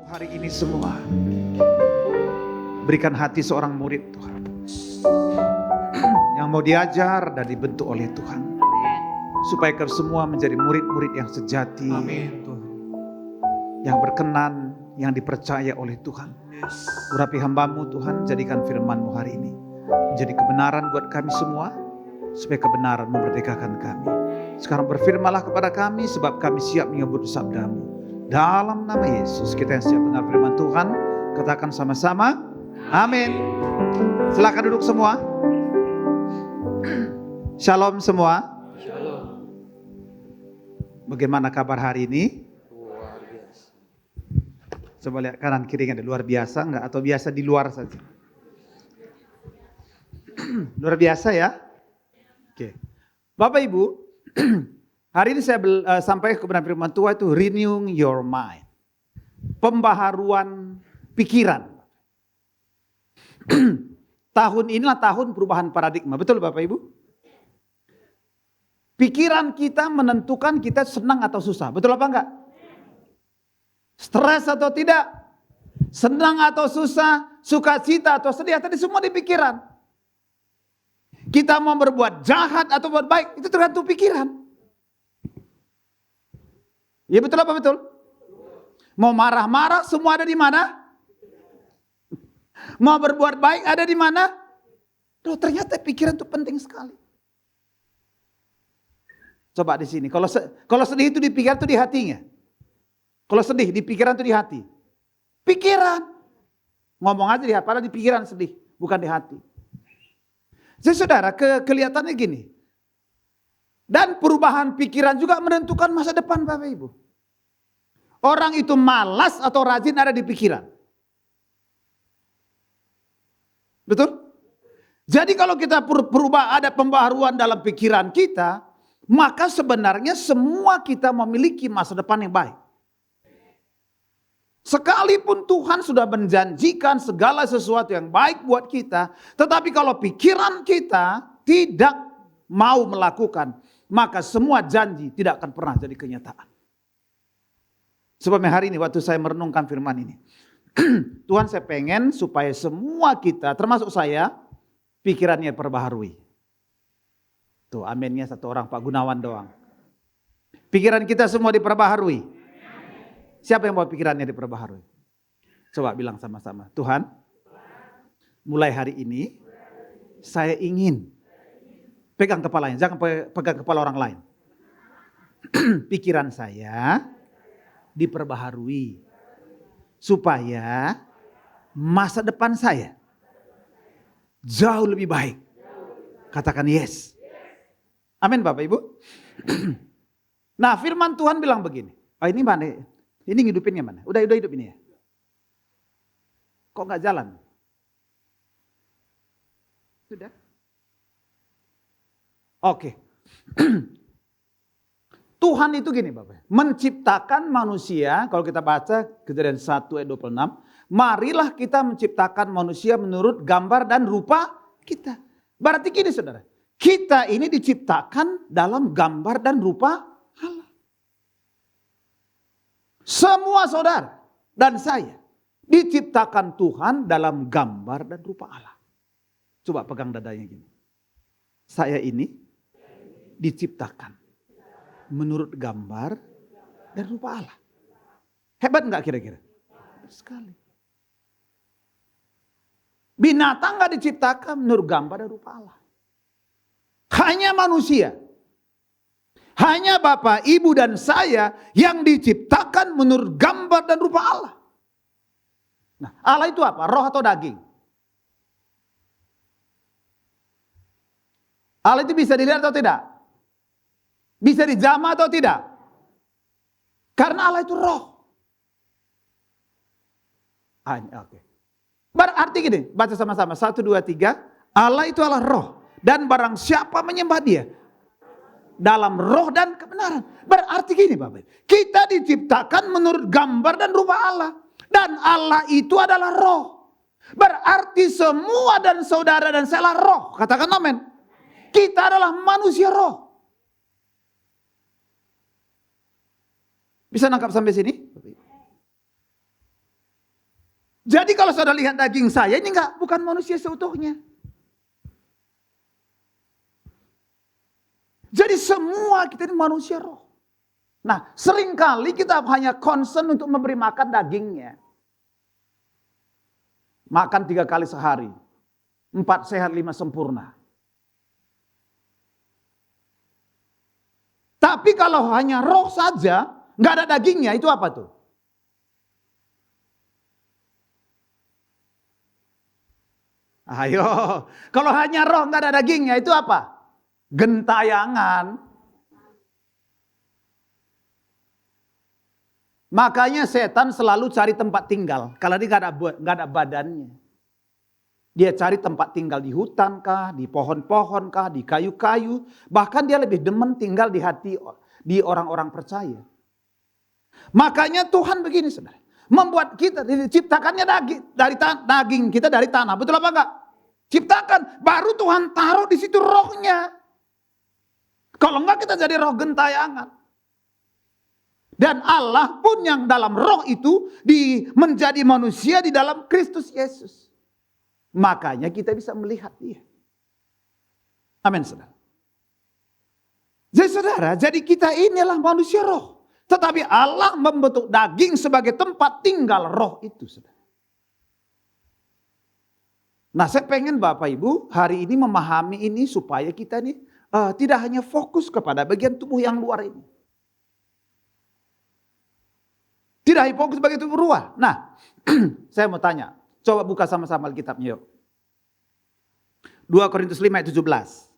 Hari ini semua, berikan hati seorang murid Tuhan, yang mau diajar dan dibentuk oleh Tuhan, supaya kami semua menjadi murid-murid yang sejati. Amin Tuhan. Yang berkenan, yang dipercaya oleh Tuhan. Urapi hamba-Mu Tuhan, jadikan firman-Mu hari ini menjadi kebenaran buat kami semua, supaya kebenaran memerdekakan kami. Sekarang berfirmanlah kepada kami, sebab kami siap menyambut sabda-Mu. Dalam nama Yesus, kita yang siap dengar firman Tuhan, katakan sama-sama, amin. Silakan duduk semua. Shalom semua. Shalom. Bagaimana kabar hari ini? Luar biasa. Coba lihat kanan kiri, ada luar biasa enggak atau biasa di luar saja? Luar biasa ya. Oke. Bapak Ibu, hari ini saya sampaikan kebenaran firman Tuhan itu renewing your mind. Pembaharuan pikiran. Tahun inilah tahun perubahan paradigma. Betul Bapak Ibu? Pikiran kita menentukan kita senang atau susah. Betul apa enggak? Stres atau tidak? Senang atau susah? Sukacita atau sedih? Tadi semua di pikiran. Kita mau berbuat jahat atau berbuat baik, itu tergantung pikiran. Ya betul apa betul? Mau marah-marah semua ada di mana? Mau berbuat baik ada di mana? Loh, ternyata pikiran itu penting sekali. Coba di sini, kalau sedih itu di pikiran itu di hatinya. Kalau sedih di pikiran itu di hati. Pikiran. Ngomong aja di hati, padahal di pikiran sedih, bukan di hati. Jadi saudara, kelihatannya gini. Dan perubahan pikiran juga menentukan masa depan Bapak Ibu. Orang itu malas atau rajin ada di pikiran. Betul? Jadi kalau kita ada pembaharuan dalam pikiran kita, maka sebenarnya semua kita memiliki masa depan yang baik. Sekalipun Tuhan sudah menjanjikan segala sesuatu yang baik buat kita, tetapi kalau pikiran kita tidak mau melakukan, maka semua janji tidak akan pernah jadi kenyataan. Sebabnya hari ini waktu saya merenungkan firman ini, Tuhan saya pengen supaya semua kita, termasuk saya, pikirannya perbaharui. Tuh aminnya satu orang, Pak Gunawan doang. Pikiran kita semua diperbaharui. Siapa yang mau pikirannya diperbaharui? Coba bilang sama-sama. Tuhan, mulai hari ini saya ingin pegang kepalanya, jangan pegang kepala orang lain. Pikiran saya diperbaharui supaya masa depan saya jauh lebih baik. Katakan yes. Amin Bapak Ibu. Nah, firman Tuhan bilang begini. Ini mana? Ini ngidupinnya mana? Udah hidup ini ya? Kok nggak jalan? Sudah? Oke. Tuhan itu gini Bapak. Menciptakan manusia, kalau kita baca Kejadian 1 ayat 26. Marilah kita menciptakan manusia menurut gambar dan rupa kita. Berarti gini saudara. Kita ini diciptakan dalam gambar dan rupa Allah. Semua saudara dan saya diciptakan Tuhan dalam gambar dan rupa Allah. Coba pegang dadanya gini. Saya ini diciptakan menurut gambar dan rupa Allah. Hebat enggak kira-kira? Hebat sekali. Binatang enggak diciptakan menurut gambar dan rupa Allah. Hanya manusia. Hanya Bapak, Ibu dan saya yang diciptakan menurut gambar dan rupa Allah. Nah, Allah itu apa? Roh atau daging? Allah itu bisa dilihat atau tidak? Bisa dijamah atau tidak? Karena Allah itu roh. Oke. Berarti gini, baca sama-sama. 1, 2, 3. Allah itu adalah roh. Dan barang siapa menyembah dia dalam roh dan kebenaran. Berarti gini Bapak, kita diciptakan menurut gambar dan rupa Allah. Dan Allah itu adalah roh. Berarti semua dan saudara dan saya adalah roh. Katakan amin. Kita adalah manusia roh. Bisa nangkap sampai sini? Jadi kalau saudara lihat daging saya ini bukan manusia seutuhnya. Jadi semua kita ini manusia roh. Nah, seringkali kita hanya concern untuk memberi makan dagingnya. Makan 3 kali sehari. 4 sehat, 5 sempurna. Tapi kalau hanya roh saja, nggak ada dagingnya, itu apa tuh? Ayo, kalau hanya roh nggak ada dagingnya, itu apa? Gentayangan. Makanya setan selalu cari tempat tinggal. Kalau dia nggak ada badannya. Dia cari tempat tinggal di hutan kah, di pohon-pohon kah, di kayu-kayu. Bahkan dia lebih demen tinggal di hati di orang-orang percaya. Makanya Tuhan begini saudara. Membuat kita diciptakannya daging kita dari tanah. Betul apa enggak? Ciptakan, baru Tuhan taruh di situ rohnya. Kalau enggak kita jadi roh gentayangan. Dan Allah pun yang dalam roh itu menjadi manusia di dalam Kristus Yesus. Makanya kita bisa melihat dia. Amin saudara. Jadi saudara, jadi kita inilah manusia roh. Tetapi Allah membentuk daging sebagai tempat tinggal roh itu saudara. Nah saya pengen Bapak Ibu hari ini memahami ini supaya kita ini tidak hanya fokus kepada bagian tubuh yang luar ini. Tidak hanya fokus sebagai tubuh luar. Nah, saya mau tanya. Coba buka sama-sama Alkitabnya yuk. 2 Korintus 5 ayat 17.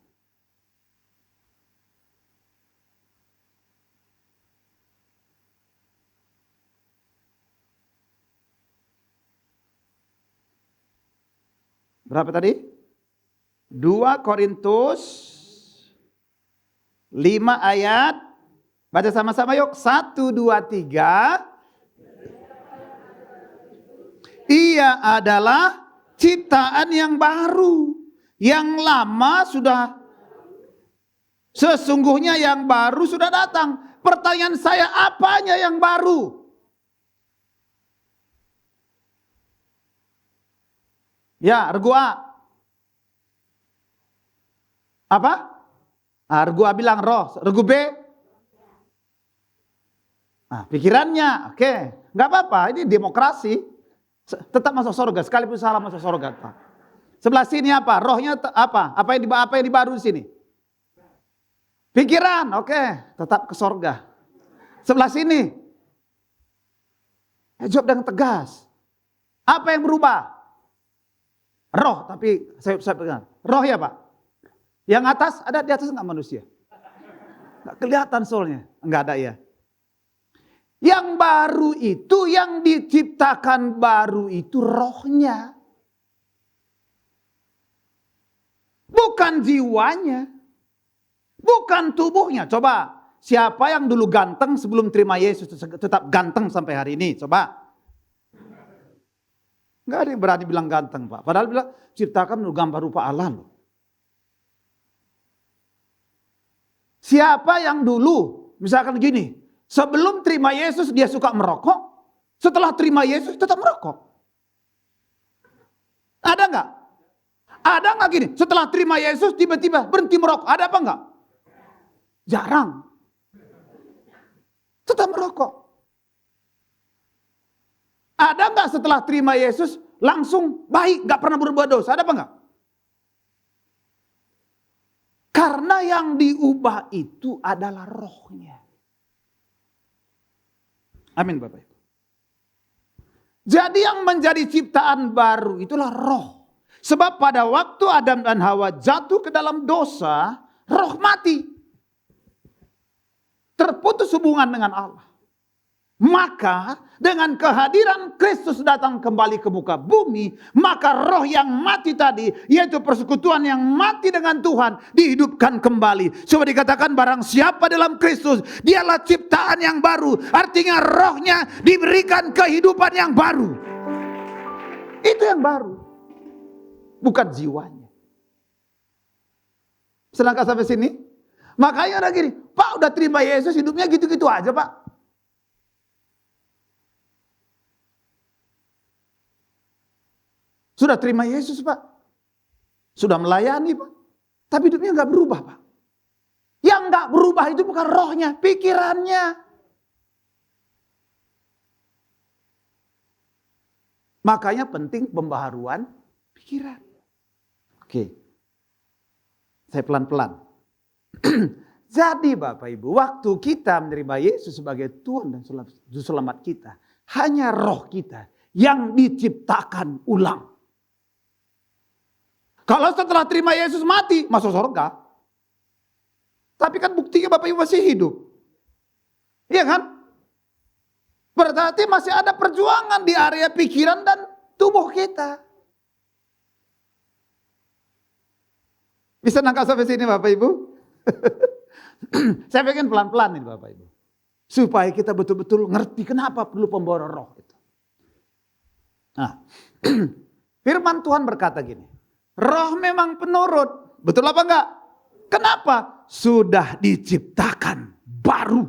Berapa tadi? 2 Korintus 5 ayat. Baca sama-sama yuk. 1, 2, 3. Ia adalah ciptaan yang baru. Yang lama sudah, sesungguhnya yang baru sudah datang. Pertanyaan saya, apanya yang baru? Ya, regu A. Apa? Regu A bilang roh. Regu B? Pikirannya. Oke. Nggak apa-apa, ini demokrasi. Tetap masuk surga, sekalipun salah masuk surga. Sebelah sini apa? Rohnya apa? Apa yang dibaru di sini? Pikiran, oke, tetap ke surga. Sebelah sini, jawab dengan tegas. Apa yang berubah? Roh, tapi saya pegang. Roh ya Pak? Yang atas, ada di atas enggak manusia? Enggak kelihatan soalnya, enggak ada ya. Yang baru itu, yang diciptakan baru itu rohnya. Bukan jiwanya. Bukan tubuhnya. Coba, siapa yang dulu ganteng sebelum terima Yesus tetap ganteng sampai hari ini? Coba. Enggak ada yang berani bilang ganteng Pak. Padahal bilang ciptakan gambar rupa Allah loh. Siapa yang dulu, misalkan gini. Sebelum terima Yesus dia suka merokok. Setelah terima Yesus tetap merokok. Ada enggak? Ada enggak gini? Setelah terima Yesus tiba-tiba berhenti merokok. Ada apa enggak? Jarang. Tetap merokok. Ada enggak setelah terima Yesus langsung baik, enggak pernah berbuat dosa? Ada apa enggak? Karena yang diubah itu adalah rohnya. Amin Bapak Ibu. Jadi yang menjadi ciptaan baru itulah roh. Sebab pada waktu Adam dan Hawa jatuh ke dalam dosa, roh mati. Terputus hubungan dengan Allah. Maka dengan kehadiran Kristus datang kembali ke muka bumi, maka roh yang mati tadi, yaitu persekutuan yang mati dengan Tuhan, dihidupkan kembali. Coba dikatakan barang siapa dalam Kristus, dialah ciptaan yang baru. Artinya rohnya diberikan kehidupan yang baru. Itu yang baru. Bukan jiwanya. Sedangkan sampai sini, makanya ada gini, Pak udah terima Yesus hidupnya gitu-gitu aja Pak. Sudah terima Yesus, Pak. Sudah melayani, Pak. Tapi hidupnya nggak berubah, Pak. Yang nggak berubah itu bukan rohnya, pikirannya. Makanya penting pembaharuan pikiran. Oke. Saya pelan-pelan. Jadi Bapak Ibu, waktu kita menerima Yesus sebagai Tuhan dan Juru Selamat kita, hanya roh kita yang diciptakan ulang. Kalau setelah terima Yesus mati, masuk surga. Tapi kan buktinya Bapak Ibu masih hidup. Iya kan? Berarti masih ada perjuangan di area pikiran dan tubuh kita. Bisa nangkap sampai sini Bapak Ibu? Saya pengen pelan-pelan nih Bapak Ibu. Supaya kita betul-betul ngerti kenapa perlu pembawa roh itu. Nah, firman Tuhan berkata gini. Roh memang penurut. Betul apa enggak? Kenapa? Sudah diciptakan baru.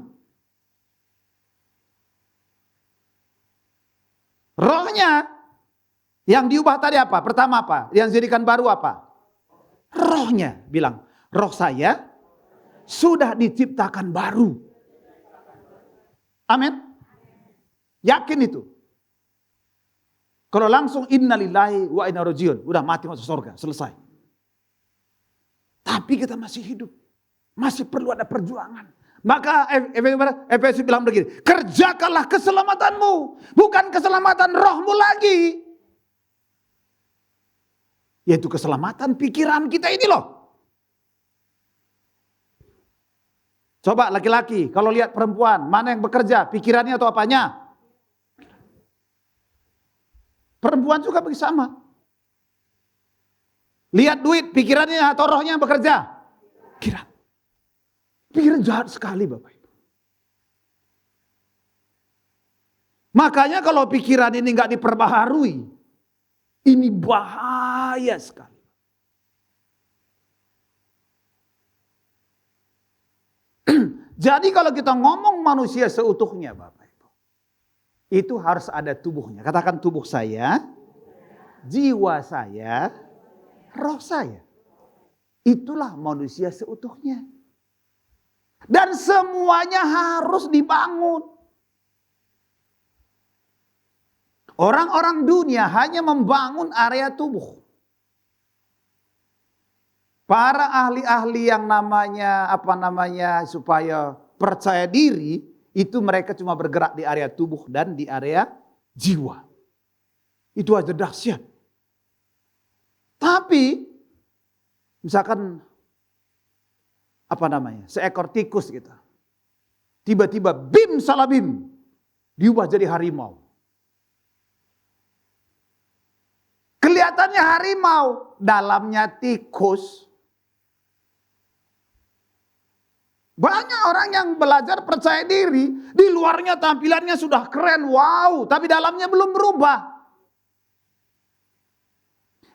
Rohnya yang diubah tadi apa? Pertama apa? Yang dijadikan baru apa? Rohnya bilang, roh saya sudah diciptakan baru. Amin. Yakin itu. Kalau langsung innalillahi wa inna ilaihi rajiun, udah mati masuk surga, selesai. Tapi kita masih hidup. Masih perlu ada perjuangan. Maka Efesus bilang begini, kerjakanlah keselamatanmu, bukan keselamatan rohmu lagi. Yaitu keselamatan pikiran kita ini loh. Coba laki-laki, kalau lihat perempuan, mana yang bekerja, pikirannya atau apanya? Perempuan juga sama. Lihat duit, pikirannya atau rohnya yang bekerja? Pikiran. Pikiran jahat sekali Bapak Ibu. Makanya kalau pikiran ini nggak diperbaharui, ini bahaya sekali. Jadi kalau kita ngomong manusia seutuhnya Bapak Ibu, itu harus ada tubuhnya. Katakan tubuh saya, jiwa saya, roh saya. Itulah manusia seutuhnya. Dan semuanya harus dibangun. Orang-orang dunia hanya membangun area tubuh. Para ahli-ahli yang supaya percaya diri, itu mereka cuma bergerak di area tubuh dan di area jiwa. Itu aja dahsyat. Tapi misalkan seekor tikus gitu. Tiba-tiba bim salabim diubah jadi harimau. Kelihatannya harimau, dalamnya tikus. Banyak orang yang belajar percaya diri, di luarnya tampilannya sudah keren, wow, tapi dalamnya belum berubah.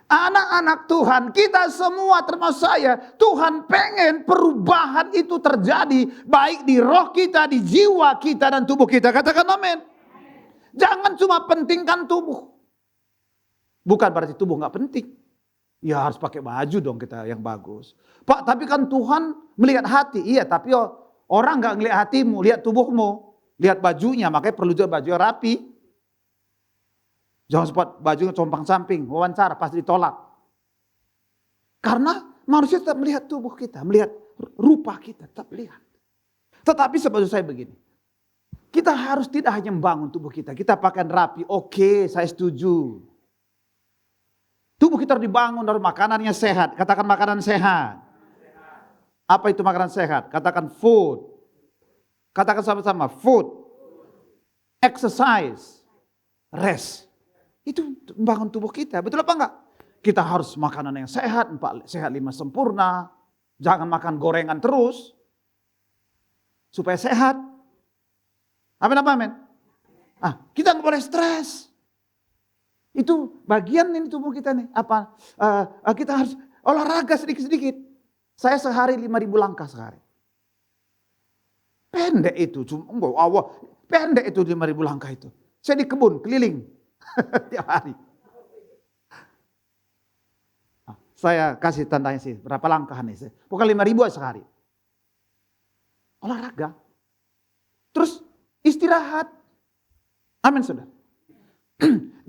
Anak-anak Tuhan, kita semua termasuk saya, Tuhan pengen perubahan itu terjadi, baik di roh kita, di jiwa kita, dan tubuh kita. Katakan amin. Jangan cuma pentingkan tubuh. Bukan berarti tubuh gak penting. Ya harus pakai baju dong kita yang bagus. Pak, tapi kan Tuhan melihat hati. Iya, tapi orang gak ngelihat hatimu, lihat tubuhmu. Lihat bajunya, makanya perlu juga baju yang rapi. Jangan sempat bajunya compang samping, wawancara pasti ditolak. Karena manusia tetap melihat tubuh kita, melihat rupa kita, tetap lihat. Tetapi sebetulnya saya begini, kita harus tidak hanya membangun tubuh kita, kita pakaian rapi, oke, saya setuju. Tubuh kita harus dibangun dari makanannya sehat, katakan makanan sehat. Apa itu makanan sehat? Katakan food. Katakan sama-sama, food, exercise, rest. Itu membangun tubuh kita, betul apa enggak? Kita harus makanan yang sehat, 4 sehat 5 sempurna. Jangan makan gorengan terus. Supaya sehat. Amin apa amin? Kita nggak boleh stres. Itu bagian ini tubuh kita nih. Kita harus olahraga sedikit-sedikit. Saya sehari 5.000 langkah sehari. Pendek itu, pendek itu 5.000 langkah itu. Saya di kebun keliling tiap hari. Saya kasih tandanya sih, berapa langkah nih sih. Pokoknya 5.000 sehari. Olahraga. Terus istirahat. Amin saudara.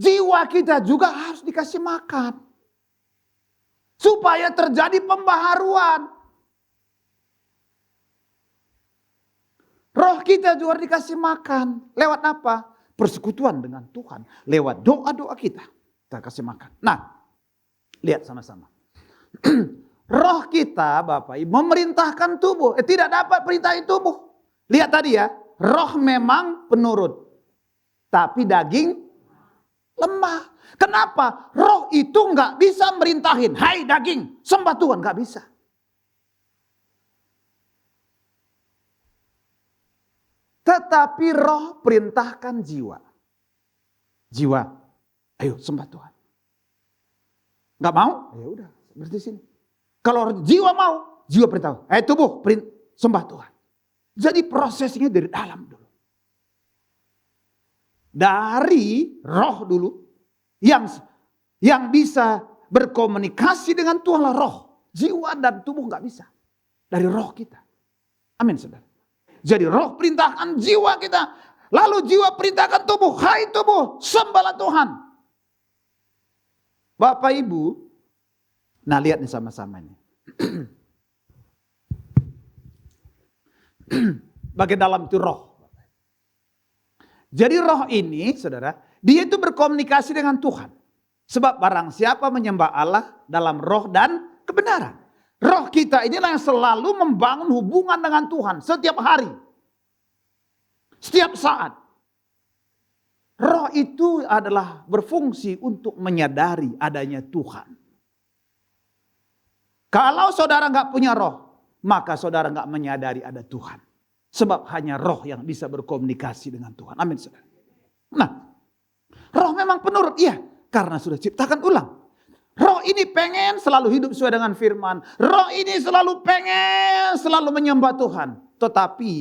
Jiwa kita juga harus dikasih makan. Supaya terjadi pembaharuan. Roh kita juga dikasih makan. Lewat apa? Persekutuan dengan Tuhan. Lewat doa-doa kita. Kita kasih makan. Nah, lihat sama-sama. Roh kita Bapak Ibu memerintahkan tubuh. Tidak dapat perintahin tubuh. Lihat tadi ya. Roh memang penurut. Tapi daging lemah. Kenapa? Roh itu nggak bisa merintahin. Hai daging, sembah Tuhan. Nggak bisa. Tetapi roh perintahkan jiwa. Jiwa, ayo sembah Tuhan. Nggak mau? Ya udah, seperti sini. Kalau jiwa mau, jiwa perintah. Tubuh sembah Tuhan. Jadi prosesnya dari dalam dulu. Dari roh dulu yang bisa berkomunikasi dengan Tuhan lah roh. Jiwa dan tubuh nggak bisa. Dari roh kita. Amin saudara. Jadi roh perintahkan jiwa kita. Lalu jiwa perintahkan tubuh. Hai tubuh, sembahlah Tuhan. Bapak Ibu. Nah lihat nih sama-sama ini. Bagian dalam itu roh. Jadi roh ini saudara. Dia itu berkomunikasi dengan Tuhan. Sebab barang siapa menyembah Allah dalam roh dan kebenaran. Roh kita inilah yang selalu membangun hubungan dengan Tuhan setiap hari. Setiap saat. Roh itu adalah berfungsi untuk menyadari adanya Tuhan. Kalau saudara nggak punya roh, maka saudara nggak menyadari ada Tuhan. Sebab hanya roh yang bisa berkomunikasi dengan Tuhan. Amin saudara. Nah, roh memang penurut, iya. Karena sudah ciptakan ulang. Roh ini pengen selalu hidup sesuai dengan firman. Roh ini selalu pengen selalu menyembah Tuhan. Tetapi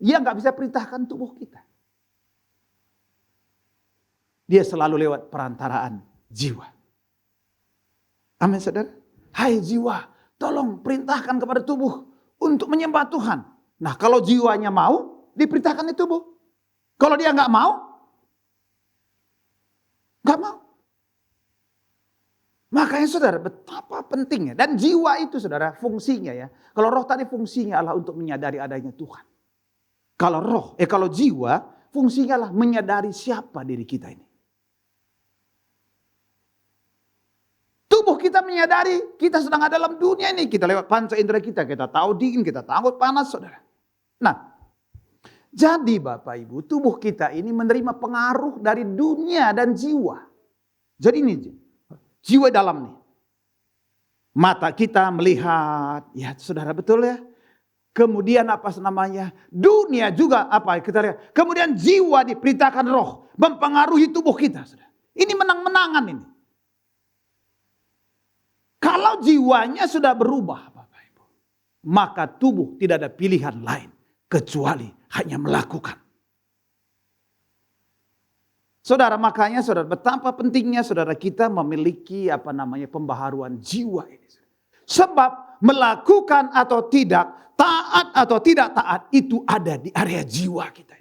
dia nggak bisa perintahkan tubuh kita. Dia selalu lewat perantaraan jiwa. Amin saudara. Hai jiwa, tolong perintahkan kepada tubuh untuk menyembah Tuhan. Nah kalau jiwanya mau, diperintahkan di tubuh. Kalau dia nggak mau, nggak mau. Makanya saudara betapa pentingnya. Dan jiwa itu saudara fungsinya ya. Kalau roh tadi fungsinya adalah untuk menyadari adanya Tuhan. Kalau jiwa fungsinya adalah menyadari siapa diri kita ini. Tubuh kita menyadari kita sedang ada dalam dunia ini. Kita lewat panca indera kita tahu dingin, kita tahu panas saudara. Nah, jadi Bapak Ibu tubuh kita ini menerima pengaruh dari dunia dan jiwa. Jadi ini jiwa dalam nih. Mata kita melihat, ya saudara betul ya. Kemudian apa namanya? Dunia juga apa kita lihat. Kemudian jiwa diperintahkan roh mempengaruhi tubuh kita. Saudara. Ini menang-menangan ini. Kalau jiwanya sudah berubah Bapak Ibu, maka tubuh tidak ada pilihan lain kecuali hanya melakukan. Saudara, makanya saudara betapa pentingnya saudara kita memiliki pembaharuan jiwa ini. Sebab melakukan atau tidak, taat atau tidak taat itu ada di area jiwa kita.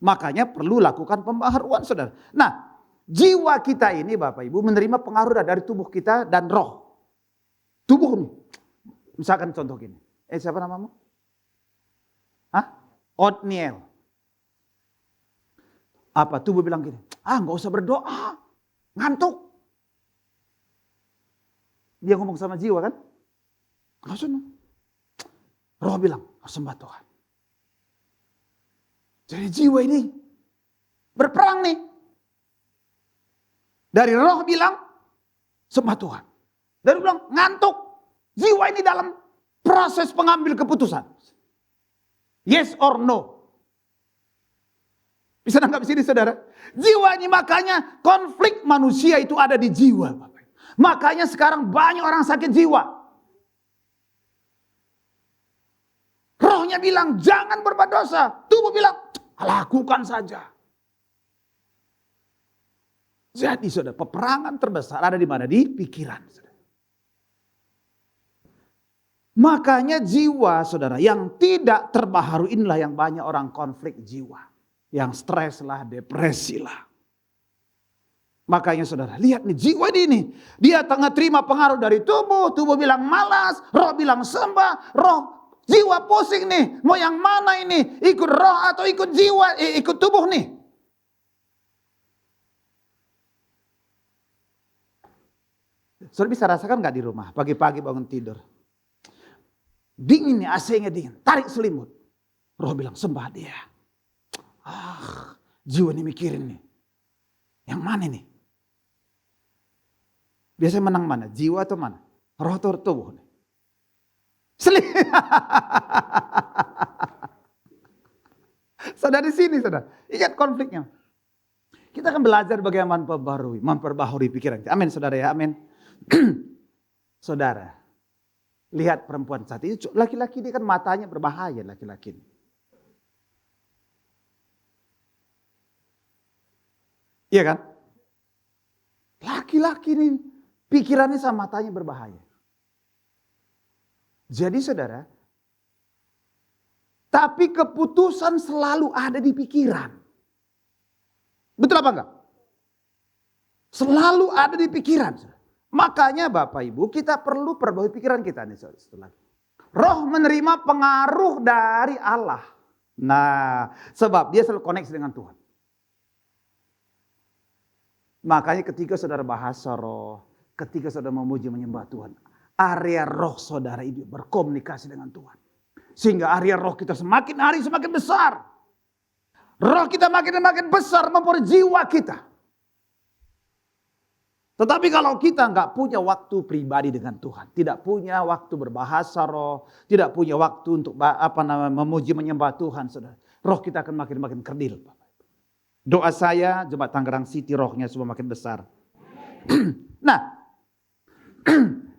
Makanya perlu lakukan pembaharuan saudara. Nah, jiwa kita ini Bapak Ibu menerima pengaruh dari tubuh kita dan roh. Tubuh nih. Misalkan contoh gini. Siapa namamu? Otniel. Apa tubuh bilang gini, nggak usah berdoa, ngantuk. Dia ngomong sama jiwa kan, nggak usah. Roh bilang, sembah Tuhan. Jadi jiwa ini berperang nih. Dari roh bilang, sembah Tuhan. Dari bilang ngantuk. Jiwa ini dalam proses pengambil keputusan. Yes or no. Bisa nangkap sini saudara? Jiwa ini makanya konflik manusia itu ada di jiwa. Makanya sekarang banyak orang sakit jiwa. Rohnya bilang jangan berbuat dosa. Tubuh bilang lakukan saja. Jadi saudara peperangan terbesar ada di mana? Di pikiran. Saudara. Makanya jiwa saudara yang tidak terbaharui inilah yang banyak orang konflik jiwa. Yang stres lah, depresi lah. Makanya saudara lihat nih jiwa ini. Dia tengah terima pengaruh dari tubuh. Tubuh bilang malas, roh bilang sembah. Roh jiwa pusing nih. Mau yang mana ini? Ikut roh atau ikut jiwa, ikut tubuh nih. Saudara bisa rasakan gak di rumah? Pagi-pagi bangun tidur. Dingin nih, AC-nya dingin. Tarik selimut. Roh bilang sembah dia. Jiwa nih mikirin nih. Yang mana nih? Biasanya menang mana? Jiwa atau mana? Roh atau tubuh nih? Saudara di sini saudara. Ingat konfliknya. Kita akan belajar bagaimana memperbaharui pikiran. Amin saudara ya, amin. Saudara. Lihat perempuan saat itu, laki-laki dia kan matanya berbahaya laki-laki ini. Iya kan? Laki-laki ini pikirannya sama matanya berbahaya. Jadi saudara, tapi keputusan selalu ada di pikiran. Betul apa enggak? Selalu ada di pikiran. Makanya Bapak Ibu kita perlu perbaharui pikiran kita nih saudara. Roh menerima pengaruh dari Allah. Nah, sebab dia selalu koneksi dengan Tuhan. Makanya ketika saudara bahasa roh, ketika saudara memuji menyembah Tuhan, area roh saudara itu berkomunikasi dengan Tuhan. Sehingga area roh kita semakin hari semakin besar. Roh kita makin besar mempengaruhi jiwa kita. Tetapi kalau kita nggak punya waktu pribadi dengan Tuhan, tidak punya waktu berbahasa roh, tidak punya waktu untuk memuji menyembah Tuhan, saudara, roh kita akan makin kerdil. Doa saya Jemaat Tangerang City rohnya semua makin besar. Nah,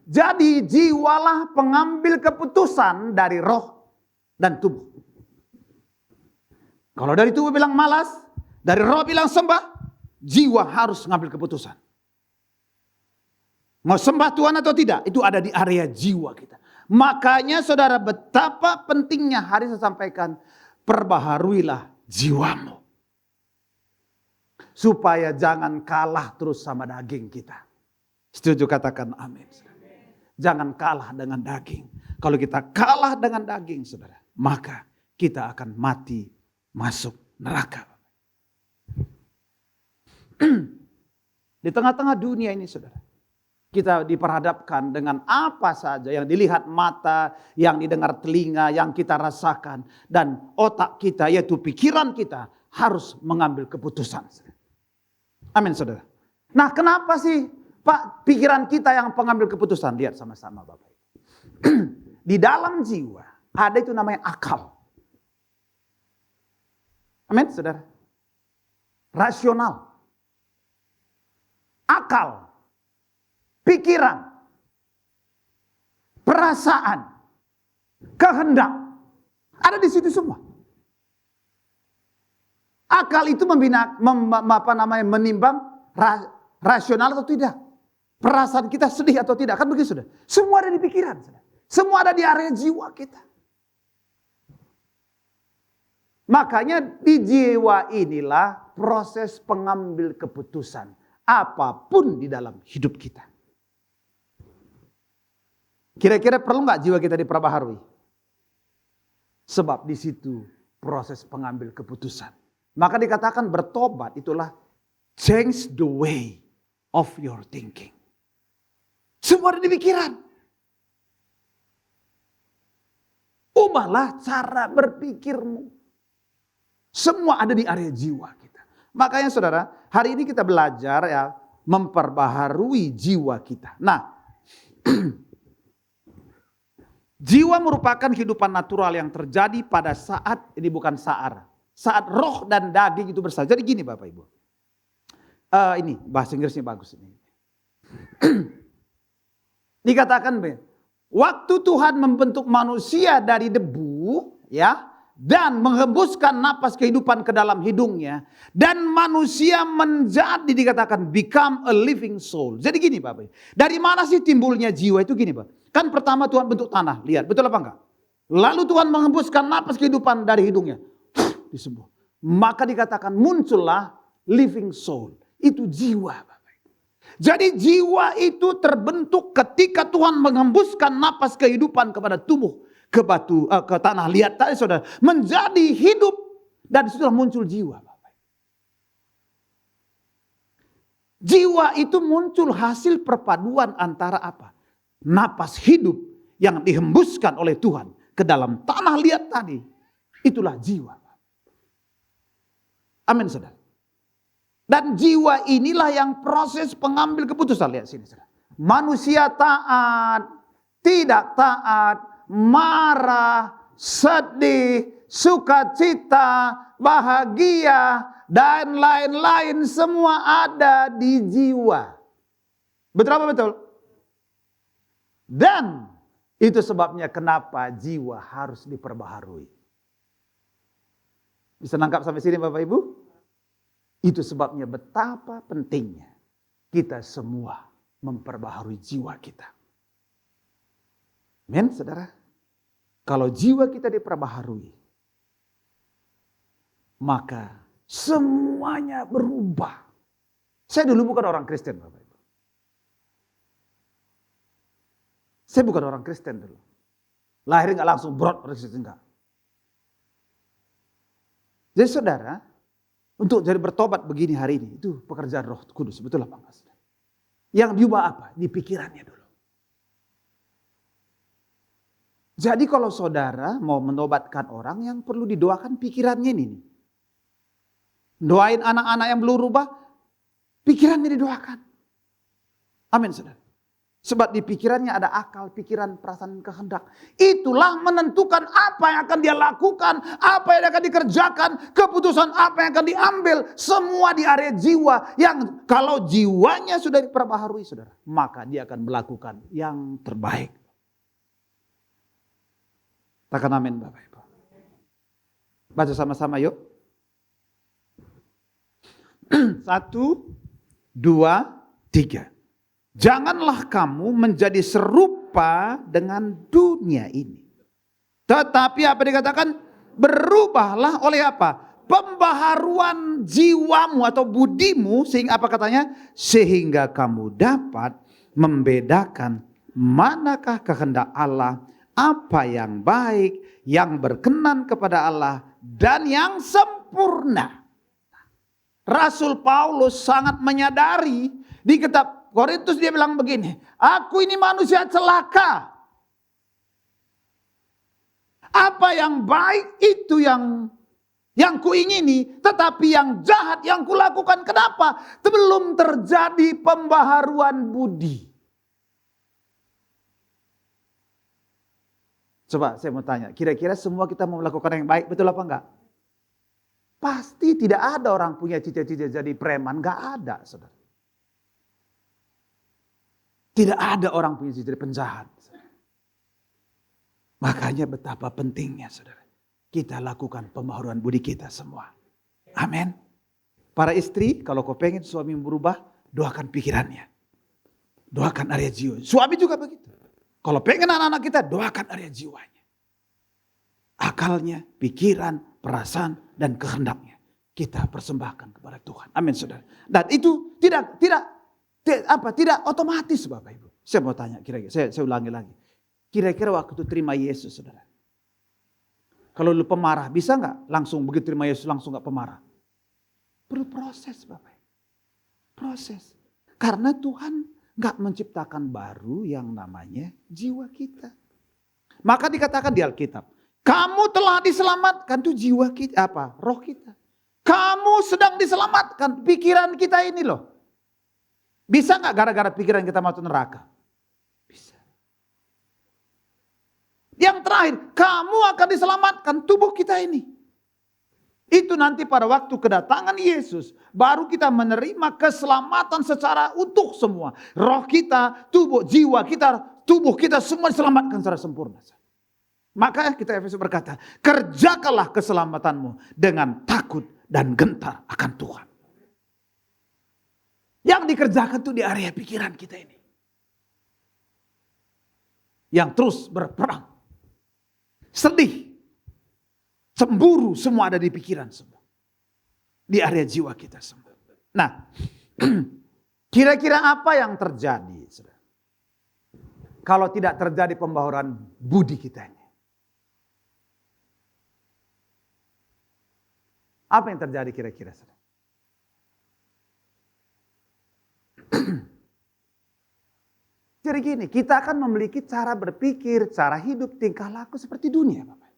jadi jiwalah pengambil keputusan dari roh dan tubuh. Kalau dari tubuh bilang malas, dari roh bilang sembah, jiwa harus mengambil keputusan. Mau sembah Tuhan atau tidak, itu ada di area jiwa kita. Makanya saudara betapa pentingnya hari saya sampaikan, perbaharuilah jiwamu. Supaya jangan kalah terus sama daging kita. Setuju katakan amin. Jangan kalah dengan daging. Kalau kita kalah dengan daging saudara, maka kita akan mati masuk neraka. Di tengah-tengah dunia ini saudara, kita diperhadapkan dengan apa saja yang dilihat mata, yang didengar telinga, yang kita rasakan. Dan otak kita yaitu pikiran kita harus mengambil keputusan. Amin saudara. Nah kenapa sih Pak pikiran kita yang pengambil keputusan? Lihat sama-sama Bapak. Di dalam jiwa ada itu namanya akal. Amin saudara. Rasional. Akal. Pikiran, perasaan, kehendak, ada di situ semua. Akal itu menimbang rasional atau tidak. Perasaan kita sedih atau tidak, kan begitu sudah. Semua ada di pikiran, semua ada di area jiwa kita. Makanya di jiwa inilah proses pengambil keputusan apapun di dalam hidup kita. Kira-kira perlu nggak jiwa kita diperbaharui? Sebab di situ proses pengambil keputusan. Maka dikatakan bertobat itulah change the way of your thinking. Semua ada di pikiran. Ubahlah cara berpikirmu. Semua ada di area jiwa kita. Makanya saudara, hari ini kita belajar ya memperbaharui jiwa kita. Nah, jiwa merupakan kehidupan natural yang terjadi pada saat, ini bukan saat roh dan daging itu bersatu. Jadi gini Bapak Ibu. Ini bahasa Inggrisnya bagus ini. Dikatakan waktu Tuhan membentuk manusia dari debu, ya, dan menghembuskan napas kehidupan ke dalam hidungnya, dan manusia menjadi dikatakan become a living soul. Jadi gini Bapak, dari mana sih timbulnya jiwa itu gini Pak? Kan pertama Tuhan bentuk tanah, lihat betul apa enggak? Lalu Tuhan menghembuskan napas kehidupan dari hidungnya, disembuh. Maka dikatakan muncullah living soul, itu jiwa Bapak. Jadi jiwa itu terbentuk ketika Tuhan menghembuskan napas kehidupan kepada tubuh, ke tanah. Lihat tadi saudara, menjadi hidup dan sudah muncul jiwa. Jiwa itu muncul hasil perpaduan antara apa? Napas hidup yang dihembuskan oleh Tuhan ke dalam tanah. Lihat tadi, itulah jiwa. Amin saudara. Dan jiwa inilah yang proses pengambil keputusan. Lihat sini saudara. Manusia taat, tidak taat, marah, sedih, sukacita, bahagia, dan lain-lain semua ada di jiwa. Betul apa betul? Dan itu sebabnya kenapa jiwa harus diperbaharui. Bisa nangkap sampai sini Bapak Ibu? Itu sebabnya betapa pentingnya kita semua memperbaharui jiwa kita. Men, saudara. Kalau jiwa kita diperbaharui, maka semuanya berubah. Saya dulu bukan orang Kristen, Bapak Ibu. Saya bukan orang Kristen dulu. Lahir nggak langsung broad Kristen, enggak. Jadi saudara, untuk jadi bertobat begini hari ini, itu pekerjaan Roh Kudus, betul apa enggak? Yang diubah apa? Di pikirannya dulu. Jadi kalau saudara mau menobatkan orang, yang perlu didoakan pikirannya ini. Doain anak-anak yang belum rubah, pikirannya didoakan. Amin saudara. Sebab di pikirannya ada akal, pikiran, perasaan, kehendak. Itulah menentukan apa yang akan dia lakukan, apa yang akan dikerjakan, keputusan apa yang akan diambil. Semua di area jiwa. Yang kalau jiwanya sudah diperbaharui saudara, maka dia akan melakukan yang terbaik. Katakan amin Bapak Ibu. Baca sama-sama yuk. 1, 2, 3. Janganlah kamu menjadi serupa dengan dunia ini. Tetapi apa dikatakan? Berubahlah oleh apa? Pembaharuan jiwamu atau budimu. Sehingga apa katanya? Sehingga kamu dapat membedakan manakah kehendak Allah, apa yang baik, yang berkenan kepada Allah, dan yang sempurna. Rasul Paulus sangat menyadari di kitab Korintus dia bilang begini, aku ini manusia celaka. Apa yang baik itu yang kuingini, tetapi yang jahat yang kulakukan. Kenapa? Belum terjadi pembaharuan budi. Coba saya mau tanya, kira-kira semua kita mau melakukan yang baik, betul apa enggak? Pasti tidak ada orang punya cita-cita jadi preman, enggak ada, saudara. Tidak ada orang punya cita-cita penjahat. Makanya betapa pentingnya, saudara, kita lakukan pembaharuan budi kita semua. Amin. Para istri, kalau kau pengen suami berubah, doakan pikirannya. Doakan area jiwa. Suami juga begitu. Kalau pengen anak-anak kita, doakan area jiwanya. Akalnya, pikiran, perasaan, dan kehendaknya. Kita persembahkan kepada Tuhan. Amin, saudara. Dan itu tidak otomatis, Bapak Ibu. Saya mau tanya, kira-kira, saya ulangi lagi. Kira-kira waktu terima Yesus, saudara. Kalau lu pemarah, bisa nggak langsung begitu terima Yesus langsung nggak pemarah? Perlu proses, Bapak Ibu. Proses. Karena Tuhan nggak menciptakan baru yang namanya jiwa kita. Maka dikatakan di Alkitab, kamu telah diselamatkan, itu jiwa kita, roh kita. Kamu sedang diselamatkan, pikiran kita ini loh. Bisa nggak gara-gara pikiran kita masuk neraka? Bisa. Yang terakhir, kamu akan diselamatkan tubuh kita ini. Itu nanti pada waktu kedatangan Yesus, baru kita menerima keselamatan secara utuh semua. Roh kita, tubuh, jiwa kita, tubuh kita semua diselamatkan secara sempurna. Maka kita Efesus berkata, kerjakanlah keselamatanmu dengan takut dan gentar akan Tuhan. Yang dikerjakan itu di area pikiran kita ini. Yang terus berperang. Sedih, cemburu, semua ada di pikiran semua. Di area jiwa kita semua. Nah, kira-kira apa yang terjadi, saudara? Kalau tidak terjadi pembaharuan budi kita ini. Apa yang terjadi kira-kira, saudara? Jadi gini, kita akan memiliki cara berpikir, cara hidup, tingkah laku seperti dunia, Bapak.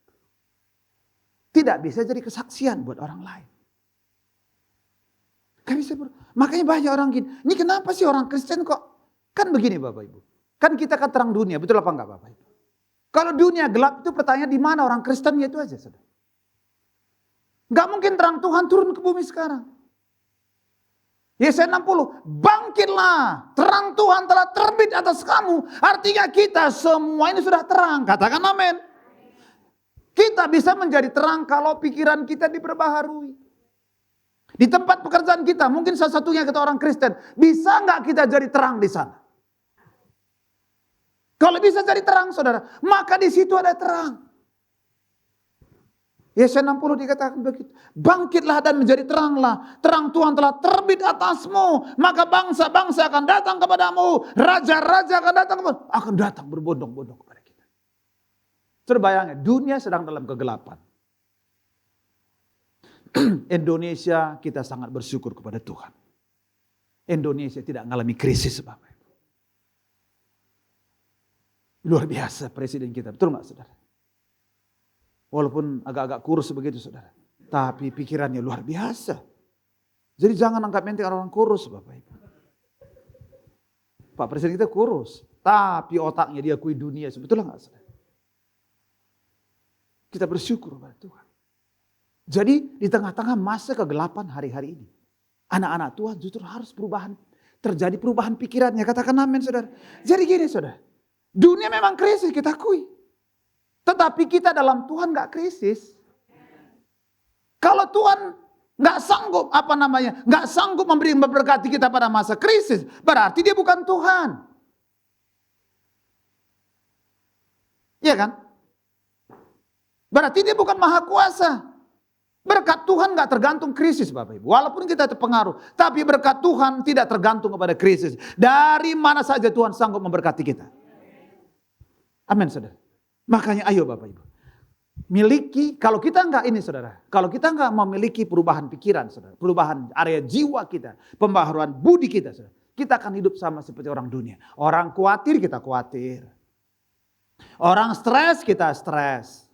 Tidak bisa jadi kesaksian buat orang lain. Makanya banyak orang gini, ini kenapa sih orang Kristen kok? Kan begini Bapak Ibu. Kan kita kan terang dunia, betul apa enggak Bapak Ibu? Kalau dunia gelap itu pertanyaan di mana orang Kristennya itu aja, saudara. Enggak mungkin terang Tuhan turun ke bumi sekarang. Yesaya 60, bangkitlah, terang Tuhan telah terbit atas kamu. Artinya kita semua ini sudah terang, katakan amin. Kita bisa menjadi terang kalau pikiran kita diperbaharui. Di tempat pekerjaan kita, mungkin salah satunya kita orang Kristen, bisa nggak kita jadi terang di sana? Kalau bisa jadi terang saudara, maka di situ ada terang. Yesaya 60 dikatakan begitu. Bangkitlah dan menjadi teranglah. Terang Tuhan telah terbit atasmu. Maka bangsa-bangsa akan datang kepadamu. Raja-raja akan datang berbondong-bondong kepada kita. Sudah bayangin, dunia sedang dalam kegelapan. Indonesia kita sangat bersyukur kepada Tuhan. Indonesia tidak mengalami krisis Bapak. Luar biasa presiden kita, betul nggak saudara? Walaupun agak-agak kurus begitu saudara. Tapi pikirannya luar biasa. Jadi jangan anggap enteng orang kurus Bapak Ibu. Pak Presiden kita kurus. Tapi otaknya diakui dunia. Sebetulnya nggak saudara? Kita bersyukur kepada Tuhan. Jadi di tengah-tengah masa kegelapan hari-hari ini. Anak-anak Tuhan justru harus perubahan. Terjadi perubahan pikirannya. Katakan amin saudara. Jadi gini saudara. Dunia memang krisis kita akui. Tetapi kita dalam Tuhan gak krisis. Kalau Tuhan gak sanggup gak sanggup memberkati kita pada masa krisis, berarti dia bukan Tuhan. Iya kan? Berarti dia bukan maha kuasa. Berkat Tuhan gak tergantung krisis Bapak Ibu. Walaupun kita terpengaruh, tapi berkat Tuhan tidak tergantung kepada krisis. Dari mana saja Tuhan sanggup memberkati kita. Amin saudara. Makanya ayo Bapak Ibu. Miliki, kalau kita enggak ini saudara. Kalau kita enggak memiliki perubahan pikiran saudara. Perubahan area jiwa kita. Pembaharuan budi kita saudara. Kita akan hidup sama seperti orang dunia. Orang khawatir kita khawatir. Orang stres kita stres.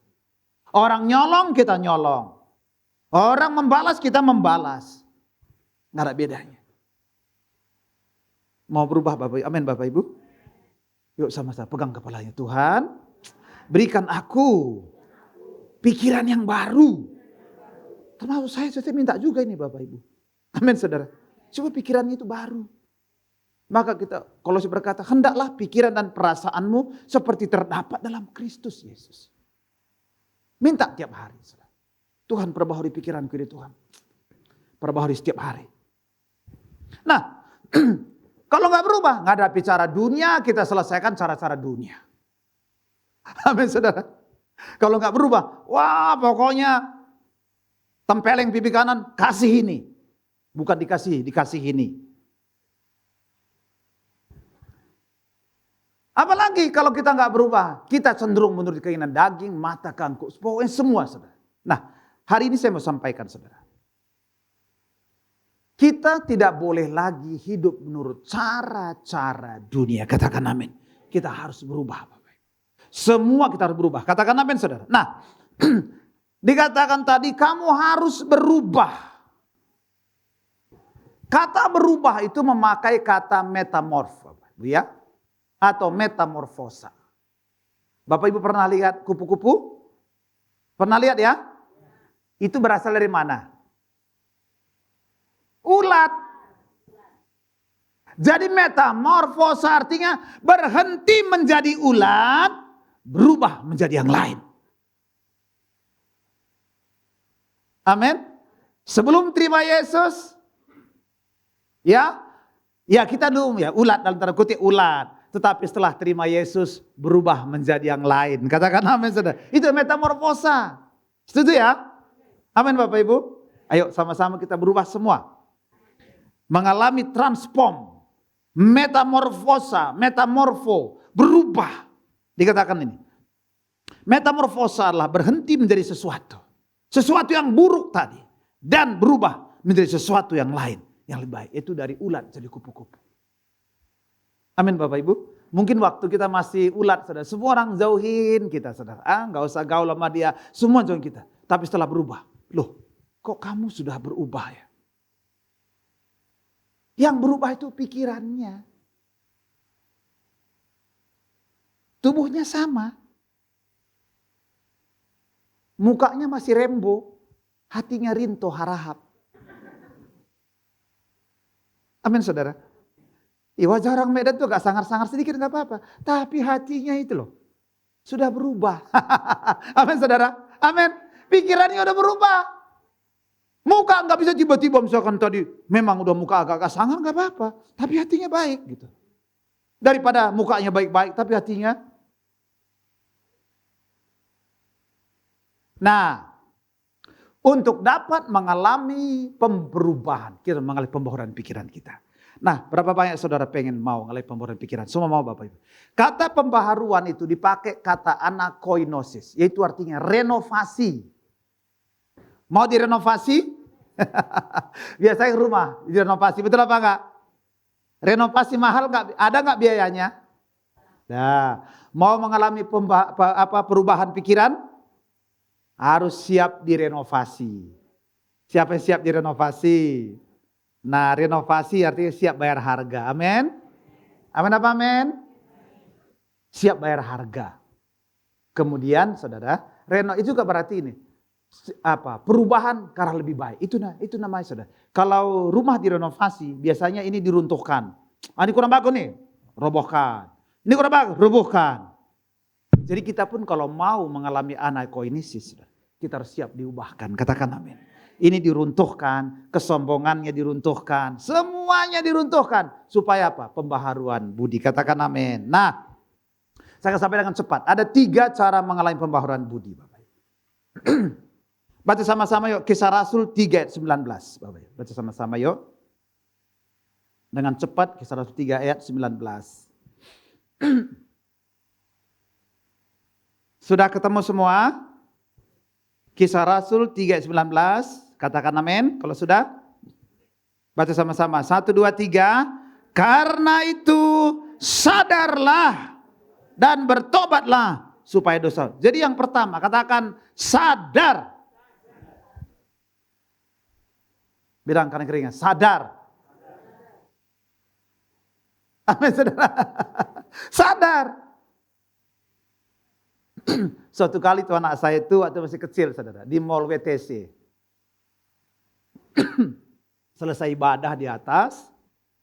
Orang nyolong kita nyolong. Orang membalas kita membalas. Nggak ada bedanya. Mau berubah Bapak Ibu? Amin Bapak Ibu. Yuk sama-sama pegang kepalanya. Tuhan, berikan aku pikiran yang baru. Termasuk saya minta juga ini Bapak Ibu. Amin saudara. Coba pikirannya itu baru. Maka kita, Kolose berkata, hendaklah pikiran dan perasaanmu seperti terdapat dalam Kristus Yesus. Minta tiap hari saudara. Tuhan perbaharui pikiranku ini Tuhan. Perbaharui setiap hari. Nah, kalau nggak berubah, ngadapi cara dunia, kita selesaikan cara-cara dunia. Amin saudara. Kalau nggak berubah, wah pokoknya tempeleng pipi kanan, kasih ini. Bukan dikasih ini. Apalagi kalau kita nggak berubah, kita cenderung menurut keinginan daging, mata kanku, pokoknya semua saudara. Nah, hari ini saya mau sampaikan saudara. Kita tidak boleh lagi hidup menurut cara-cara dunia. Katakan amin. Kita harus berubah. Semua kita harus berubah. Katakan amin saudara. Nah, dikatakan tadi kamu harus berubah. Kata berubah itu memakai kata metamorf. Ya? Atau metamorfosa. Bapak Ibu pernah lihat kupu-kupu? Pernah lihat ya? Itu berasal dari mana? Ulat. Jadi metamorfosa artinya berhenti menjadi ulat, berubah menjadi yang lain. Amin. Sebelum terima Yesus, ya kita dulu ya ulat dalam tanda kutip ulat. Tetapi setelah terima Yesus berubah menjadi yang lain. Katakan amin saudara. Itu metamorfosa. Setuju ya? Amin Bapak Ibu. Ayo sama-sama kita berubah semua. Mengalami transform. Metamorfosa, metamorfo, berubah. Dikatakan ini. Metamorfosa adalah berhenti menjadi sesuatu. Sesuatu yang buruk tadi. Dan berubah menjadi sesuatu yang lain. Yang lebih baik. Itu dari ulat jadi kupu-kupu. Amin Bapak Ibu. Mungkin waktu kita masih ulat saudara. Semua orang jauhin kita saudara. Gak usah gaul sama dia. Semua jauhin kita. Tapi setelah berubah. Loh kok kamu sudah berubah ya? Yang berubah itu pikirannya. Tubuhnya sama. Mukanya masih rembo. Hatinya rinto harahap. Amin saudara. Wajah orang Medan tuh gak sangar-sangar sedikit gak apa-apa. Tapi hatinya itu loh. Sudah berubah. Amin saudara. Amin. Pikirannya udah berubah. Muka gak bisa tiba-tiba misalkan tadi. Memang udah muka agak-agak sangar gak apa-apa. Tapi hatinya baik gitu. Daripada mukanya baik-baik tapi hatinya. Nah. Untuk dapat mengalami perubahan. Kita mengalami pembaharuan pikiran kita. Nah, berapa banyak saudara pengen mau mengalami pembaharuan pikiran? Semua mau Bapak Ibu. Kata pembaharuan itu dipakai kata anakoinosis. Yaitu artinya renovasi. Mau direnovasi? Biasanya rumah direnovasi. Betul apa enggak? Renovasi mahal enggak? Ada enggak biayanya? Nah, mau mengalami perubahan pikiran? Harus siap direnovasi. Siapa yang siap direnovasi? Nah, renovasi artinya siap bayar harga. Amin. Amin apa amin? Siap bayar harga. Kemudian saudara, itu juga berarti ini. Perubahan karena lebih baik. Itu namanya saudara. Kalau rumah direnovasi, biasanya ini diruntuhkan. Ini kurang bagus nih, robohkan. Ini kurang bagus, robohkan. Jadi kita pun kalau mau mengalami anakoinosis, kita harus siap diubahkan. Katakan amin. Ini diruntuhkan, kesombongannya diruntuhkan, semuanya diruntuhkan. Supaya apa? Pembaharuan budi. Katakan amin. Nah, saya akan sampaikan dengan cepat. Ada 3 cara mengalami pembaharuan budi. Bapak. Baca sama-sama yuk. Kisah Rasul 3 ayat 19. Bapak. Baca sama-sama yuk. Dengan cepat Kisah Rasul 3 ayat 19. Sudah ketemu semua? Kisah Rasul 3 ayat 19. Katakan amin. Kalau sudah, baca sama-sama. 1, 2, 3. Karena itu sadarlah dan bertobatlah supaya dosa. Jadi yang pertama katakan sadar. Bilang kanan kirinya sadar. Amin saudara. Sadar. Suatu kali tuh anak saya itu waktu masih kecil saudara, di mall WTC. Selesai ibadah di atas,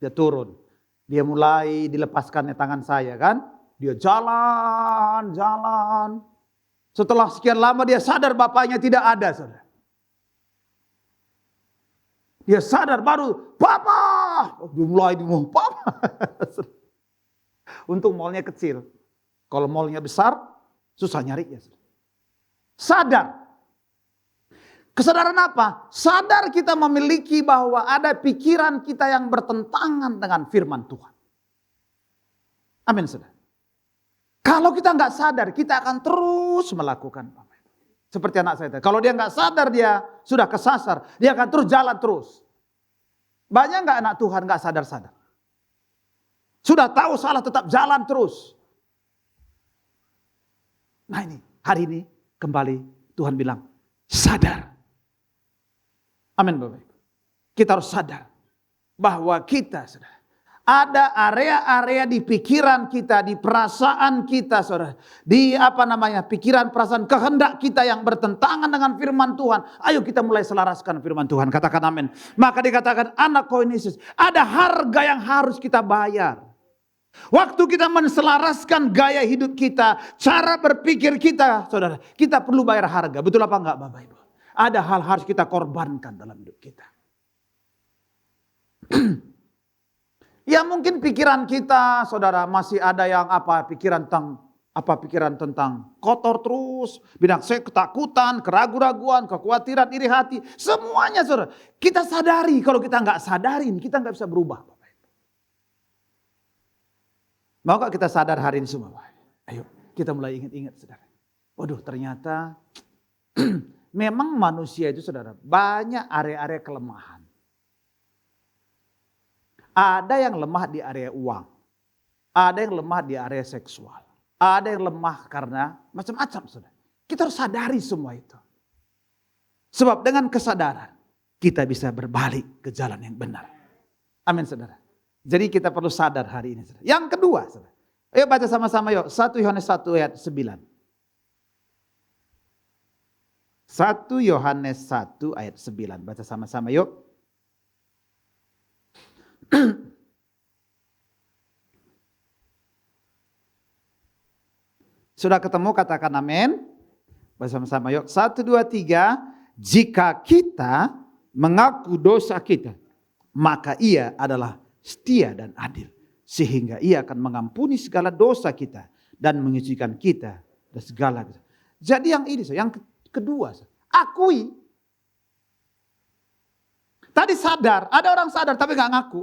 dia turun. Dia mulai dilepaskannya tangan saya kan. Dia jalan. Setelah sekian lama dia sadar bapaknya tidak ada saudara. Dia sadar baru, Papa! Dia mulai Papa. Untung mallnya kecil. Kalau mallnya besar, susah nyarinya. Sadar. Kesadaran apa? Sadar kita memiliki bahwa ada pikiran kita yang bertentangan dengan firman Tuhan. Amin saudara. Kalau kita nggak sadar, kita akan terus melakukan. Seperti anak saya tadi. Kalau dia nggak sadar, dia sudah kesasar. Dia akan terus jalan terus. Banyak nggak anak Tuhan nggak sadar-sadar? Sudah tahu salah tetap jalan terus. Nah ini, hari ini kembali Tuhan bilang, sadar. Amin Bapak Ibu. Kita harus sadar bahwa kita saudara, ada area-area di pikiran kita, di perasaan kita saudara, di pikiran, perasaan, kehendak kita yang bertentangan dengan firman Tuhan. Ayo kita mulai selaraskan firman Tuhan. Katakan amin. Maka dikatakan anakoinosis, ada harga yang harus kita bayar. Waktu kita menselaraskan gaya hidup kita, cara berpikir kita, saudara, kita perlu bayar harga. Betul apa enggak Bapak Ibu? Ada hal harus kita korbankan dalam hidup kita. Ya mungkin pikiran kita, saudara, masih ada yang pikiran tentang kotor terus, bidang ketakutan, keraguan-raguan, kekhawatiran, iri hati, semuanya, saudara. Kita sadari, kalau kita nggak sadari, kita nggak bisa berubah. Mau gak kita sadar hari ini semua? Ayo, kita mulai ingat-ingat, saudara. Waduh, ternyata memang manusia itu, saudara, banyak area-area kelemahan. Ada yang lemah di area uang. Ada yang lemah di area seksual. Ada yang lemah karena macam-macam, saudara. Kita harus sadari semua itu. Sebab dengan kesadaran, kita bisa berbalik ke jalan yang benar. Amin, saudara. Jadi kita perlu sadar hari ini, saudara. Yang kedua, saudara. Ayo baca sama-sama yuk. 1 Yohanes 1 ayat 9. 1 Yohanes 1 ayat 9. Baca sama-sama yuk. Sudah ketemu, katakan amin. Bersama-sama yuk. 1, 2, 3. Jika kita mengaku dosa kita, maka ia adalah setia dan adil. Sehingga ia akan mengampuni segala dosa kita dan menyucikan kita dari segala dosa. Jadi yang ini, yang kedua, akui. Tadi sadar, ada orang sadar tapi gak ngaku.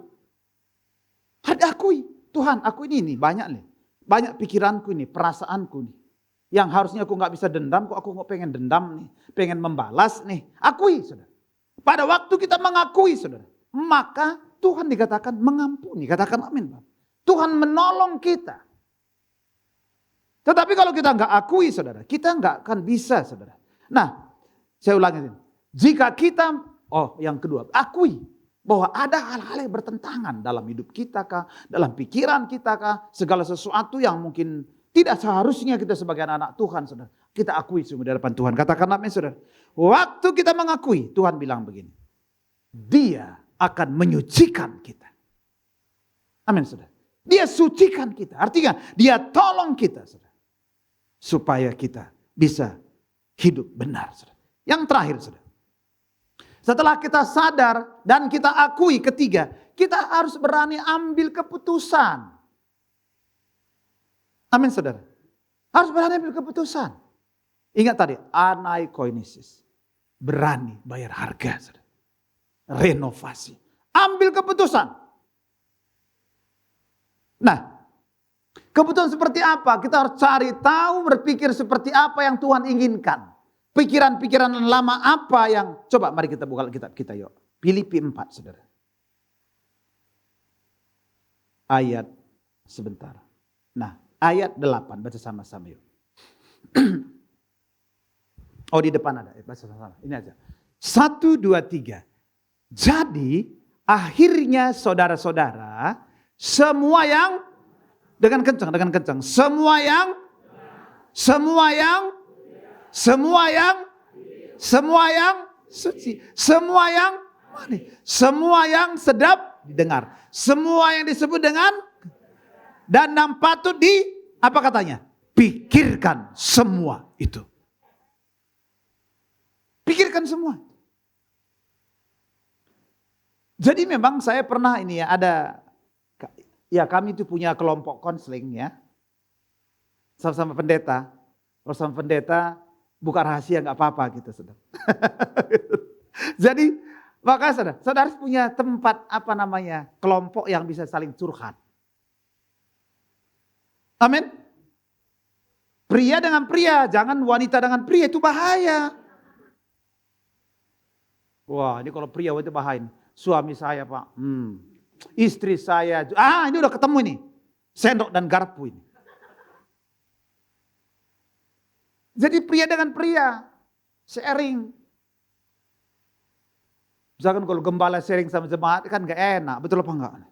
Ada akui, Tuhan aku ini banyak nih. Banyak pikiranku ini, perasaanku nih. Yang harusnya aku gak bisa dendam, kok aku gak pengen dendam nih. Pengen membalas nih. Akui, saudara. Pada waktu kita mengakui, saudara, maka Tuhan dikatakan mengampuni. Katakan amin, Pak. Tuhan menolong kita. Tetapi kalau kita gak akui, saudara, kita gak akan bisa, saudara. Nah, saya ulangi. Jika kita, yang kedua, akui bahwa ada hal-hal yang bertentangan dalam hidup kita kah, dalam pikiran kita kah, segala sesuatu yang mungkin tidak seharusnya kita sebagai anak Tuhan, saudara. Kita akui semua di hadapan Tuhan. Katakan amin, saudara. Waktu kita mengakui, Tuhan bilang begini. Dia akan menyucikan kita. Amin, saudara. Dia sucikan kita. Artinya dia tolong kita, saudara. Supaya kita bisa hidup benar, saudara. Yang terakhir, saudara. Setelah kita sadar dan kita akui, ketiga, kita harus berani ambil keputusan. Amin, saudara. Harus berani ambil keputusan. Ingat tadi, anaikoinesis. Berani bayar harga, saudara. Renovasi. Ambil keputusan. Nah, keputusan seperti apa? Kita harus cari tahu, berpikir seperti apa yang Tuhan inginkan. Pikiran-pikiran lama apa yang... Coba mari kita buka kitab kita yuk. Filipi 4, saudara. Ayat sebentar. Nah, ayat 8. Baca sama-sama yuk. Di depan ada. Baca sama-sama. Ini aja. 1, 2, 3. Jadi akhirnya saudara-saudara, semua yang... Dengan kencang. Semua yang suci, semua yang manis, semua yang sedap didengar, semua yang disebut dengan dan yang patut apa katanya? Pikirkan semua itu. Pikirkan semua. Jadi memang saya pernah kami itu punya kelompok konseling ya. Sama-sama pendeta. Kalau sama pendeta buka rahasia nggak apa-apa gitu, saudara. Jadi maka saudara harus punya tempat kelompok yang bisa saling curhat. Amin. Pria dengan pria, jangan wanita dengan pria, itu bahaya. Wah, ini kalau pria itu bahaya. Suami saya, Pak. Istri saya. Ini udah ketemu ini. Sendok dan garpu ini. Jadi pria dengan pria, sharing. Misalkan kalau gembala sharing sama jemaat kan gak enak, betul apa enggak?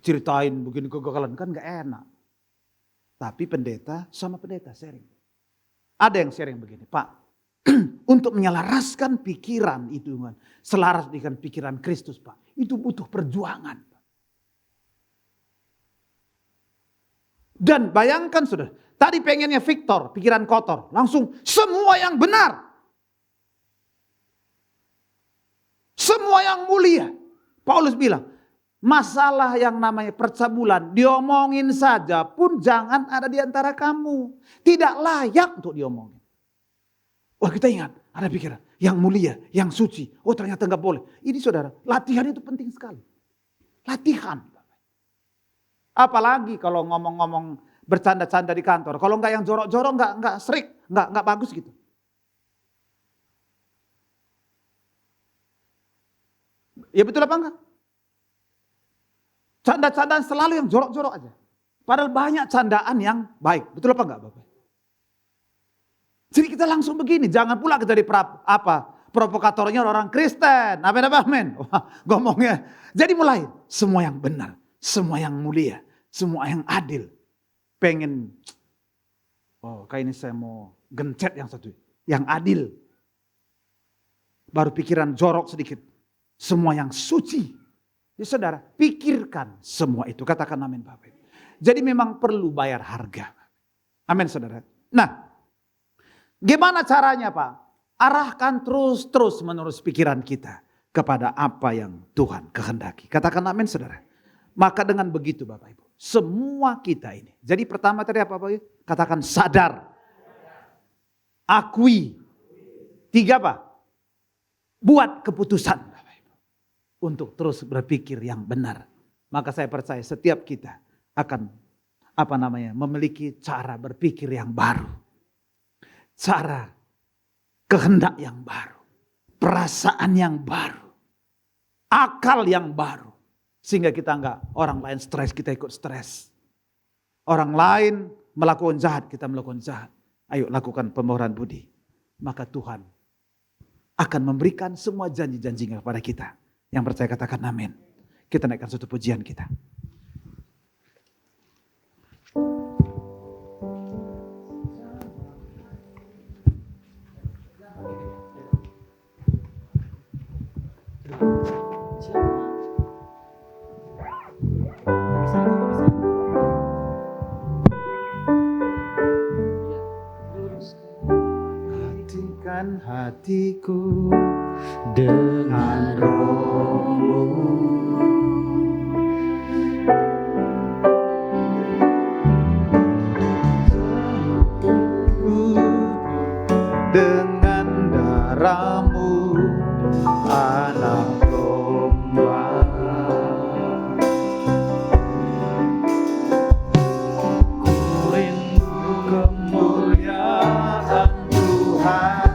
Ceritain begini kegagalan kan gak enak. Tapi pendeta sama pendeta sharing. Ada yang sharing begini, Pak, untuk menyelaraskan pikiran itu, selaras dengan pikiran Kristus, Pak, itu butuh perjuangan. Dan bayangkan saudara, tadi pengennya Victor, pikiran kotor. Langsung semua yang benar. Semua yang mulia. Paulus bilang, masalah yang namanya percabulan diomongin saja pun jangan ada di antara kamu. Tidak layak untuk diomongin. Wah, kita ingat, ada pikiran yang mulia, yang suci. Oh, ternyata nggak boleh. Ini saudara, latihan itu penting sekali. Latihan. Apalagi kalau ngomong-ngomong bercanda-canda di kantor. Kalau nggak yang jorok-jorok, nggak serik, nggak bagus gitu. Ya betul apa enggak? Canda-candaan selalu yang jorok-jorok aja. Padahal banyak candaan yang baik. Betul apa enggak, Bapak? Jadi kita langsung begini. Jangan pula kita jadi provokatornya orang Kristen. Amin. Wah, ngomongnya. Jadi mulai. Semua yang benar. Semua yang mulia. Semua yang adil. Pengen. Oh, kayak ini saya mau gencet yang satu. Yang adil. Baru pikiran jorok sedikit. Semua yang suci. Ya saudara, pikirkan semua itu. Katakan amin Bapak. Jadi memang perlu bayar harga. Amin saudara. Nah, gimana caranya Pak? Arahkan terus menerus pikiran kita kepada apa yang Tuhan kehendaki. Katakan amin saudara. Maka dengan begitu Bapak Ibu, semua kita ini. Jadi pertama tadi apa Bapak Ibu? Katakan sadar. Akui. 3 apa? Buat keputusan. Untuk terus berpikir yang benar. Maka saya percaya setiap kita akan memiliki cara berpikir yang baru. Cara kehendak yang baru. Perasaan yang baru. Akal yang baru. Sehingga kita orang lain stres, kita ikut stres. Orang lain melakukan jahat, kita melakukan jahat. Ayo lakukan pemurahan budi. Maka Tuhan akan memberikan semua janji-janjinya kepada kita. Yang percaya katakan amin. Kita naikkan satu pujian kita. Hatikan hatiku dengan roh-Mu. Dengan darah-Mu, anak domba. Ku rindu kemuliaan Tuhan.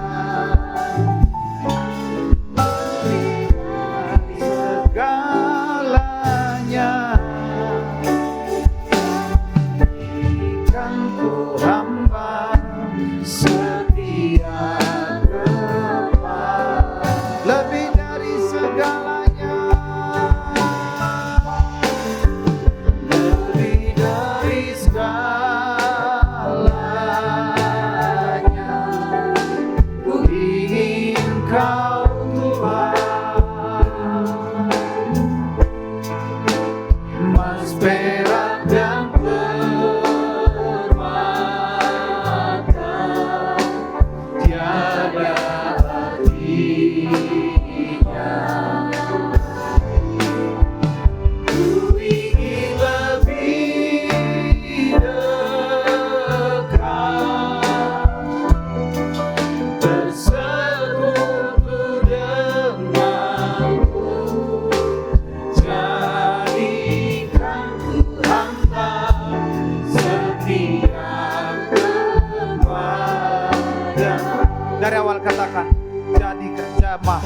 Dari awal katakan, jadi jamah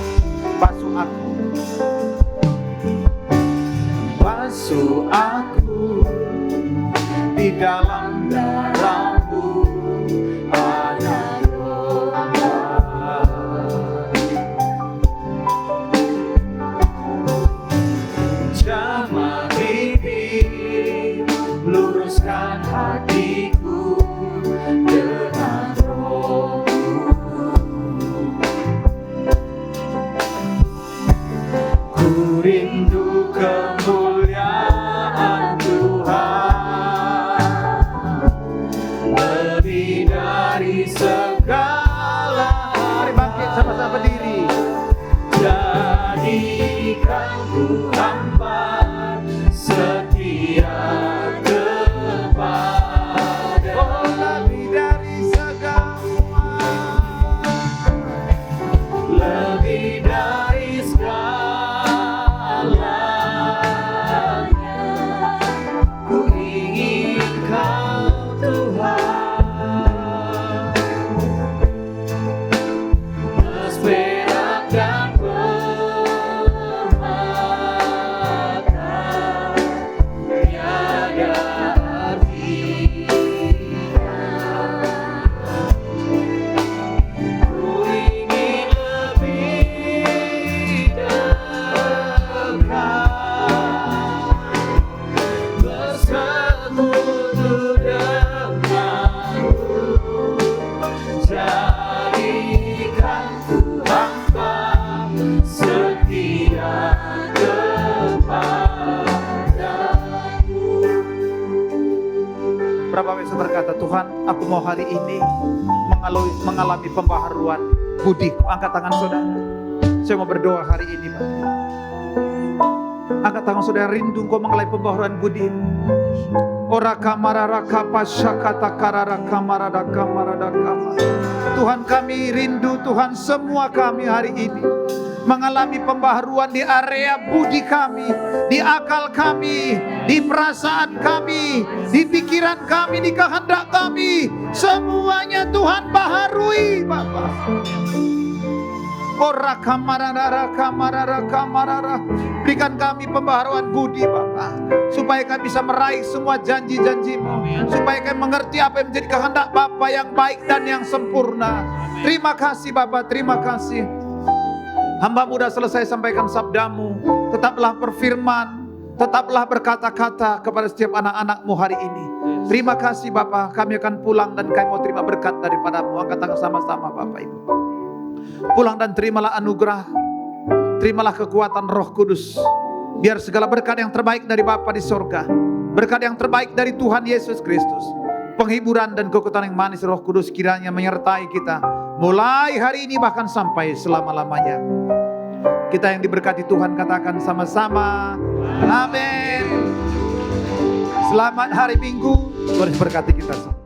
basuh aku. Basuh aku di dalam darah-Mu, anak domba. Jamah bibir, luruskan hatiku dengan roh. Ku rindu kemuliaan Tuhan. Berapa bisa berkata, Tuhan, aku mau hari ini mengalami pembaharuan budiku. Angkat tangan saudara. Saya mau berdoa hari ini, Pak. Angkat tangan saudara, rindu engkau mengalami pembaharuan budi. Ora kamarara kapashakata karara kamarada kamarada kamar. Tuhan, kami rindu, Tuhan, semua kami hari ini mengalami pembaharuan di area budi kami, di akal kami, di perasaan kami, di pikiran kami, di kehendak kami. Semuanya Tuhan baharui, Bapa. Ora kamarara kamarara kamarara. Berikan kami pembaharuan budi, Bapa, supaya kami bisa meraih semua janji-janji-Mu, supaya kami mengerti apa yang menjadi kehendak Bapa yang baik dan yang sempurna. Terima kasih, Bapa, terima kasih. Hamba-Mu sudah selesai sampaikan sabda-Mu. Tetaplah berfirman, tetaplah berkata-kata kepada setiap anak-anak-Mu hari ini. Terima kasih, Bapa, kami akan pulang dan kami mau terima berkat daripada-Mu. Angkat tangan sama-sama, Bapak Ibu. Pulang dan terimalah anugerah, terimalah kekuatan Roh Kudus. Biar segala berkat yang terbaik dari Bapa di sorga, berkat yang terbaik dari Tuhan Yesus Kristus, penghiburan dan kekuatan yang manis Roh Kudus kiranya menyertai kita mulai hari ini bahkan sampai selama-lamanya. Kita yang diberkati Tuhan katakan sama-sama, amin. Selamat hari Minggu, Tuhan berkati kita semua.